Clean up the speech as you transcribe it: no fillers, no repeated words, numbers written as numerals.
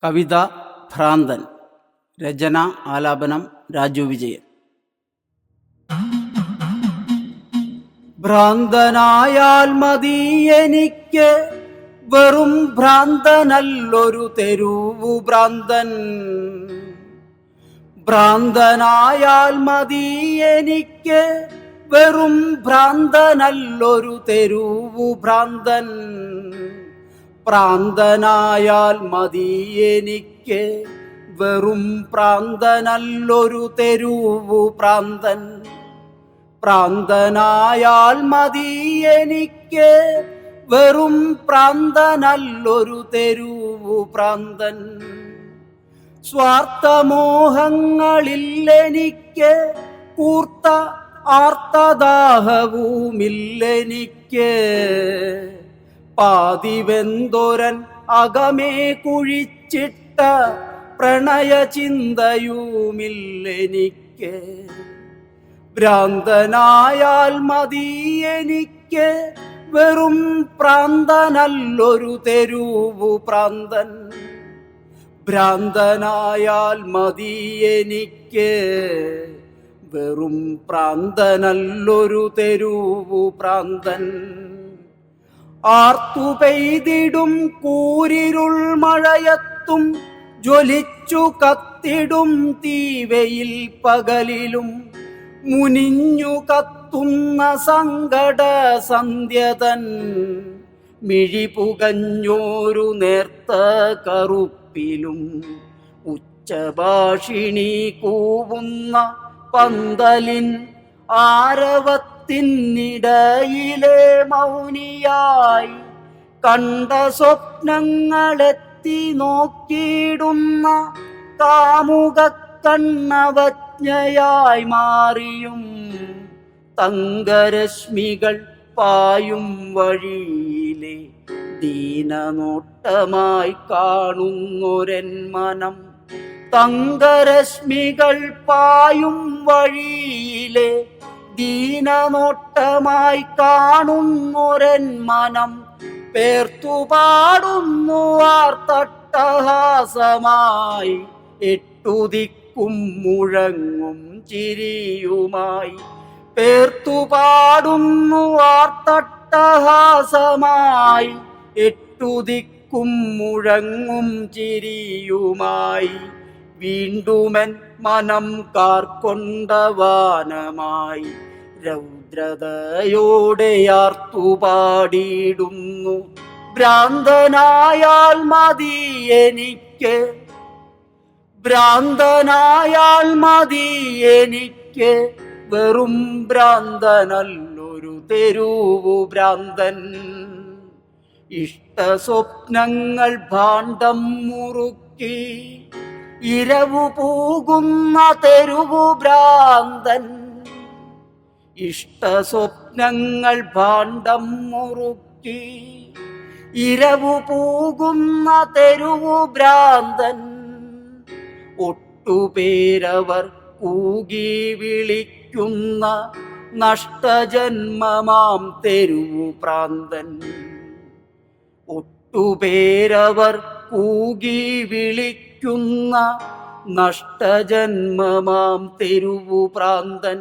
കവിത ഭ്രാന്തൻ. രചന ആലാപനം രാജു വിജയൻ. ഭ്രാന്തനായാൽ മതി എനിക്ക്, വെറും ഭ്രാന്തനല്ലൊരു തെരുവു ഭ്രാന്തൻ. ഭ്രാന്തനായാൽ മതി എനിക്ക്, വെറും ഭ്രാന്തനല്ലൊരു തെരുവു ഭ്രാന്തൻ. പ്രാന്തനായാൽ മതി എനിക്ക്, വെറും പ്രാന്തനല്ലൊരു തെരുവു പ്രാന്തൻ. പ്രാന്തനായാൽ മതി എനിക്ക്, വെറും പ്രാന്തനല്ലൊരു തെരുവു പ്രാന്തൻ. സ്വാർത്ഥമോഹങ്ങളില്ലെനിക്ക്, കൂർത്ത ആർത്തദാഹവുമില്ലെനിക്ക്. പാതിവെന്തൊരൻ അകമേ കുഴിച്ചിട്ട പ്രണയചിന്തയുമില്ലെനിക്ക്. ഭ്രാന്തനായാൽ മതി എനിക്ക്, വെറും പ്രാന്തനല്ലൊരു തെരുവു പ്രാന്തൻ. ഭ്രാന്തനായാൽ മതി എനിക്ക്, വെറും പ്രാന്തനല്ലൊരു തെരുവു പ്രാന്തൻ. ആർത്തു പെയ്തിടും കൂരിരുൾ മഴയത്തും, ജ്വലിച്ചു കത്തിടും തീവയിൽ പകലിലും, മുനിഞ്ഞു കത്തുന്ന സങ്കട സന്ധ്യതൻ മിഴിപുകഞ്ഞോരു നേർത്ത കറുപ്പിലും, ഉച്ചഭാഷിണി കൂവുന്ന പന്തലിൻ ആരവത്തിനിടയിലെ മൗനിയായി, കണ്ട സ്വപ്നങ്ങളെത്തി നോക്കിയിടുന്ന കാമുക കണ്ണവജ്ഞയായി മാറിയും, തങ്കരശ്മികൾ പായും വഴിയിലെ ദീനനോട്ടമായി കാണുന്നൊരൻ മനം. തങ്കരശ്മികൾ പായും വഴിയിലെ ദീനനോട്ടമായി കാണുന്നൊരൻ മനം. പേർത്തുപാടുന്നു ആർത്തട്ടഹാസമായി, എട്ടുദിക്കും മുഴങ്ങും ചിരിയുമായി. പേർത്തുപാടുന്നു ആർത്തട്ടഹാസമായി, എട്ടുദിക്കും മുഴങ്ങും ചിരിയുമായി. വീണ്ടുമെൻ മനം കാർക്കൊണ്ട വാനമായി, രൗദ്രതയോടെ ആർത്തുപാടിയിടുന്നു. ഭ്രാന്തനായാൽ മതി എനിക്ക്, ഭ്രാന്തനായാൽ മതി എനിക്ക്, വെറും ഭ്രാന്തനല്ലൊരു തെരുവു ഭ്രാന്തൻ. ഇഷ്ടസ്വപ്നങ്ങൾ ഭാണ്ഡം മുറുക്കി, ഇരവു പൂകുന്ന തെരുവു ഭ്രാന്തൻ. ഇഷ്ടസ്വപ്നങ്ങൾ ഭാണ്ഡം മുറുക്കി, ഇരവു പൂകുന്ന തെരുവു ഭ്രാന്തൻ. ഒട്ടുപേരവർ കൂകി വിളിക്കുന്ന നഷ്ടജന്മമാം തെരുവു പ്രാന്തൻ. ഒട്ടുപേരവർ കൂകി വിളിക്കുന്ന നഷ്ടജന്മമാം തെരുവു പ്രാന്തൻ.